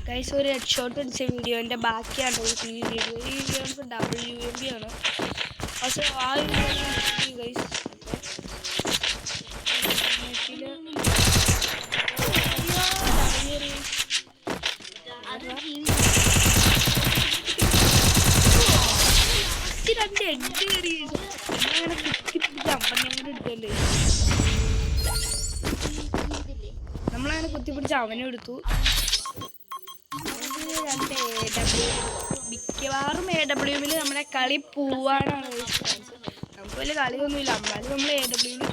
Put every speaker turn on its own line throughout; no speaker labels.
Guys ഒരു head shot അടിച്ച വീഡിയോൻ്റെ ബാക്കിയാണ് ഈ വീഡിയോ നമുക്ക് WMB ആണ്. പക്ഷെ ആ ഗൈസ് നമ്മളങ്ങനെ കുത്തിപ്പിടിച്ച് അവനെ എടുത്തു. മിക്കവാറും AWMൽ നമ്മുടെ കളി പോവാനാണ്. നമുക്ക് വലിയ കളിയൊന്നുമില്ല, എന്നാലും നമ്മൾ AWMൽ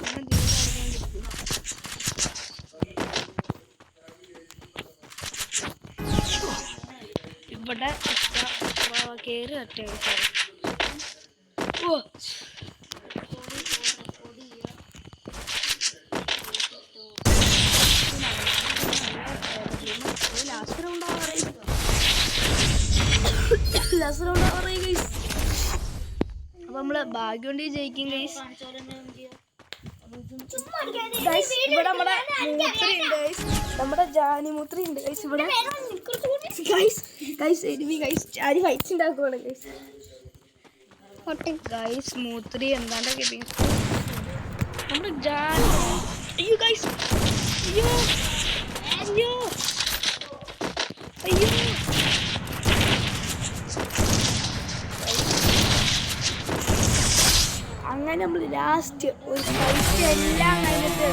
ഇവിടെ കയറി ഒറ്റ. ഓ അപ്പൊ നമ്മള് ഭാഗ്യം കൊണ്ട് ജയിക്കും ഗൈസ്. ഇവിടെ നമ്മുടെ ജാനിമുത്രി ഉണ്ട് ഗൈസ്. ഇവിടെ ചാരി ഫൈറ്റ്സ് ഉണ്ടാക്കുവാണ് ഗൈസ്. ഗൈസ് മൂത്രി എന്താണ്ട് കിട്ടി നമ്മുടെ ജാനി. അയ്യോ ഗൈസ്, അയ്യോ അയ്യോ അയ്യോ. അങ്ങനെ നമ്മൾ ലാസ്റ്റ് ഒരു ഫൈറ്റ് എല്ലാം കഴിഞ്ഞിട്ട്